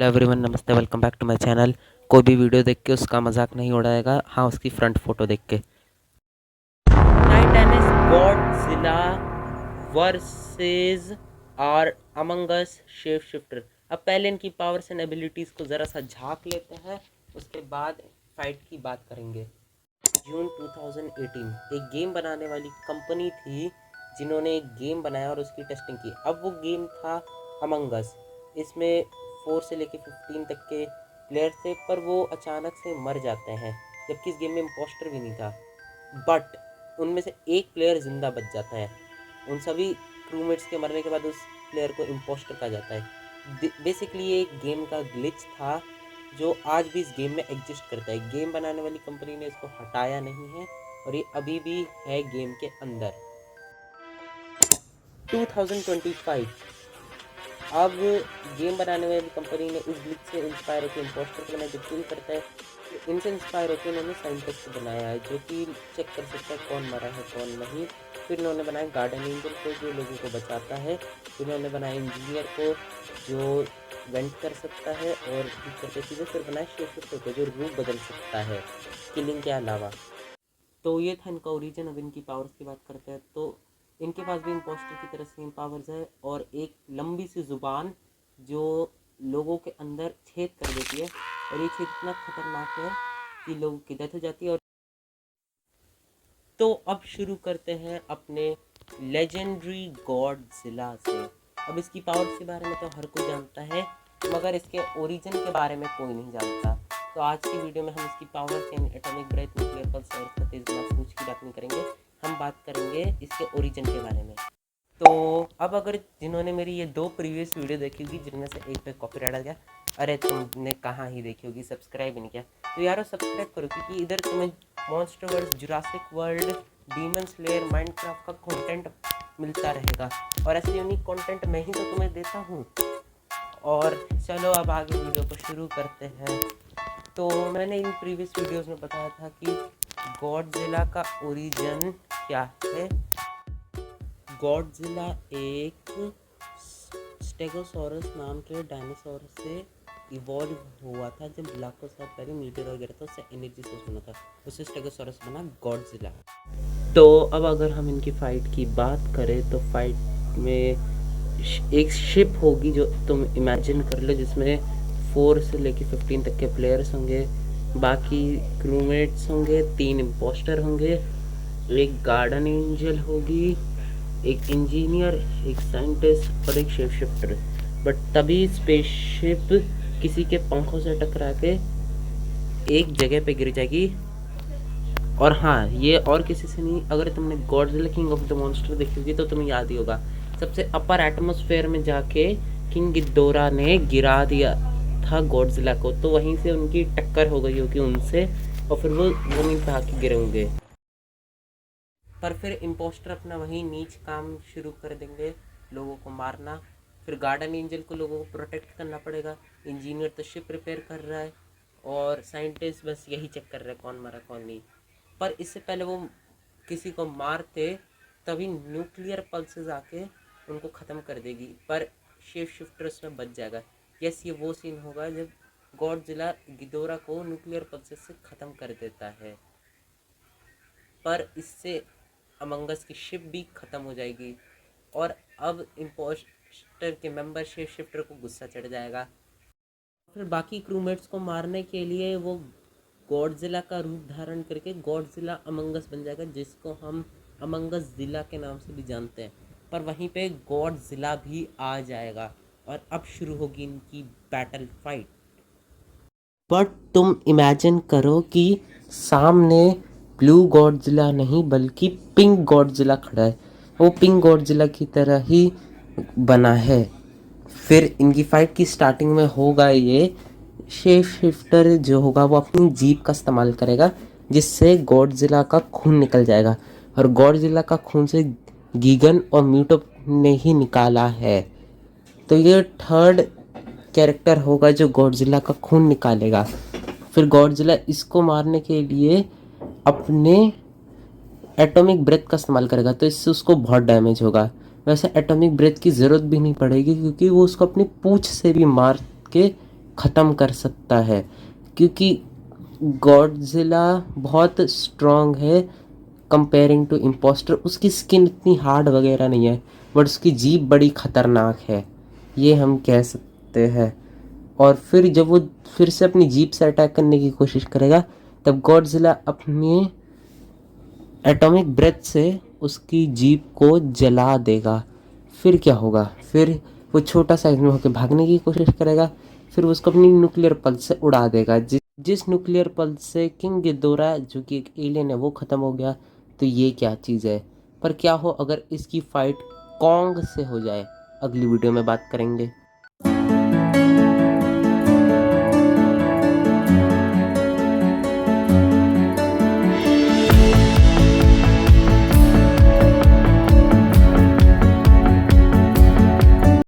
Hello everyone, नमस्ते, welcome back to my channel. कोई भी वीडियो देख के उसका मजाक नहीं उड़ाएगा, हाँ उसकी फ्रंट फोटो देख के। Titans Godzilla versus R Among Us shape shifter. अब पहले इनकी पावर्स एंड एबिलिटीज़ को ज़रा सा झांक लेते हैं, उसके बाद फाइट की बात करेंगे। जून 2018 एक गेम बनाने वाली कंपनी थी जिन्होंने एक गेम बनाया और उसकी टेस्टिंग की। अब वो गेम था अमंग अस। इसमें 4 से लेके 15 तक के प्लेयर थे, पर वो अचानक से मर जाते हैं, जबकि इस गेम में इम्पोस्टर भी नहीं था। बट उनमें से एक प्लेयर जिंदा बच जाता है। उन सभी क्रूमेट्स के मरने के बाद उस प्लेयर को इम्पोस्टर कहा जाता है। बेसिकली ये एक गेम का ग्लिच था जो आज भी इस गेम में एग्जिस्ट करता है। गेम बनाने वाली कंपनी ने इसको हटाया नहीं है और ये अभी भी है गेम के अंदर। 2025 अब गेम बनाने वाली कंपनी ने इस ग्लिच से इंस्पायर होकर इम्पोस्टर को बनाया, जो किल करता है। इनसे इंस्पायर होकर उन्होंने साइंटिस्ट को बनाया है जो कि चेक कर सकता है कौन मरा है कौन नहीं। फिर इन्होंने बनाया गार्डन एंजल को जो लोगों को बचाता है। फिर इन्होंने बनाया इंजीनियर को जो वेंट कर सकता है और ठीक करते चीज़ें। फिर बनाया शेप को जो रूप बदल सकता है किलिंग के अलावा। तो ये था इनका ओरिजिन। अब इनकी पावर्स की बात करते हैं तो इनके पास भी इम्पोस्टर की तरह सेम पावर्स है और एक लंबी सी जुबान जो लोगों के अंदर छेद कर देती है, और ये छेद इतना खतरनाक है कि लोगों की डेथ हो जाती है। और तो अब शुरू करते हैं अपने लेजेंडरी गॉडजिला से। अब इसकी पावर्स के बारे में तो हर कोई जानता है, मगर इसके ओरिजिन के बारे में कोई नहीं जानता। तो आज की वीडियो में हम इसकी पावर्स यानी एटॉमिक ब्रेथ, न्यूक्लियर पल्स और इसका तेज सूझ की बात नहीं करेंगे, हम बात करेंगे इसके ओरिजिन के बारे में। तो अब अगर जिन्होंने मेरी ये 2 प्रीवियस वीडियो देखी होगी जिनमें से एक पे कॉपीराइट आ गया, अरे तुमने कहाँ ही देखी होगी, सब्सक्राइब ही नहीं किया, तो यारो सब्सक्राइब करो, क्योंकि इधर तुम्हें MonsterVerse, Jurassic world, demon slayer, Minecraft का कंटेंट मिलता रहेगा, और ऐसे यूनिक कंटेंट मैं ही तो तुम्हें देता हूँ। और चलो अब आगे वीडियो को शुरू करते हैं। तो मैंने इन प्रीवियस वीडियोस में बताया था कि गॉडजिला का ओरिजिन क्या है। गॉडजिला एक स्टेगोसॉरस नाम के डायनासोर से इवॉल्व हुआ था। जब लाखों साल पहले मीटर वगैरह था, उससे एनर्जी सोर्स बना था, उससे स्टेगोसॉरस बना गॉडजिला। तो अब अगर हम इनकी फाइट की बात करें तो फाइट में एक शिप होगी जो तुम इमेजिन कर लो, जिसमें 4 से लेके 15 तक के प्लेयर्स होंगे, बाकी क्रूमेट्स होंगे, 3 इम्पोस्टर होंगे, एक गार्डन एंजल होगी, एक इंजीनियर, एक साइंटिस्ट और एक शेप शिफ्टर। बट तभी स्पेसशिप किसी के पंखों से टकरा के एक जगह पे गिर जाएगी। और हाँ, ये और किसी से नहीं, अगर तुमने Godzilla king of the monster देखी होगी तो तुम्हें याद ही होगा, सबसे अपर एटमॉस्फेयर में जाके किंग गिदोरा ने गिरा दिया था गॉडजिला को, तो वहीं से उनकी टक्कर हो गई होगी उनसे और फिर वो जमीन पे आके गिरे होंगे। पर फिर इम्पोस्टर अपना वही नीच काम शुरू कर देंगे, लोगों को मारना। फिर गार्डन एंजल को लोगों को प्रोटेक्ट करना पड़ेगा, इंजीनियर तो शिप रिपेयर कर रहा है, और साइंटिस्ट बस यही चेक कर रहे हैं कौन मरा कौन नहीं। पर इससे पहले वो किसी को मारते तभी न्यूक्लियर पल्सेस आके उनको ख़त्म कर देगी, पर शेप शिफ्टर उसमें बच जाएगा। यस, ये वो सीन होगा जब गॉडजिला गिदोरा को न्यूक्लियर पल्सेस से ख़त्म कर देता है, पर इससे अमंग अस की शिप भी ख़त्म हो जाएगी। और अब इम्पोस्टर के मेंबर शेप शिफ्टर को गुस्सा चढ़ जाएगा। फिर बाकी क्रूमेट्स को मारने के लिए वो गॉडजिला का रूप धारण करके गॉडजिला अमंग अस बन जाएगा, जिसको हम अमंग अस जिला के नाम से भी जानते हैं। पर वहीं पे गॉडजिला भी आ जाएगा और अब शुरू होगी इनकी बैटल फाइट। बट तुम इमेजिन करो कि सामने ब्लू गॉडजिला नहीं बल्कि पिंक गॉडजिला खड़ा है, वो पिंक गॉडजिला की तरह ही बना है। फिर इनकी फाइट की स्टार्टिंग में होगा ये शेप शिफ्टर जो होगा वो अपनी जीप का इस्तेमाल करेगा, जिससे गॉडजिला का खून निकल जाएगा, और गॉडजिला का खून से गीगन और म्यूटो ने ही निकाला है। तो ये थर्ड कैरेक्टर होगा जो गॉडजिला का खून निकालेगा। फिर गॉडजिला इसको मारने के लिए अपने एटॉमिक ब्रेथ का इस्तेमाल करेगा, तो इससे उसको बहुत डैमेज होगा। वैसे एटॉमिक ब्रेथ की ज़रूरत भी नहीं पड़ेगी क्योंकि वो उसको अपनी पूंछ से भी मार के ख़त्म कर सकता है, क्योंकि गॉडजिला बहुत स्ट्रॉन्ग है कंपेयरिंग टू इम्पोस्टर। उसकी स्किन इतनी हार्ड वगैरह नहीं है, बट उसकी जीभ बड़ी ख़तरनाक है, ये हम कह सकते हैं। और फिर जब वो फिर से अपनी जीभ से अटैक करने की कोशिश करेगा, तब गॉडजिला अपनी एटॉमिक ब्रेथ से उसकी जीभ को जला देगा। फिर क्या होगा? फिर वो छोटा साइज में होकर भागने की कोशिश करेगा, फिर वो उसको अपनी न्यूक्लियर पल्स से उड़ा देगा। जिस न्यूक्लियर पल्स से किंग गिदोरा, जो कि एक एलियन है, वो ख़त्म हो गया। तो ये क्या चीज़ है? पर क्या हो अगर इसकी फाइट कॉन्ग से हो जाए? अगली वीडियो में बात करेंगे।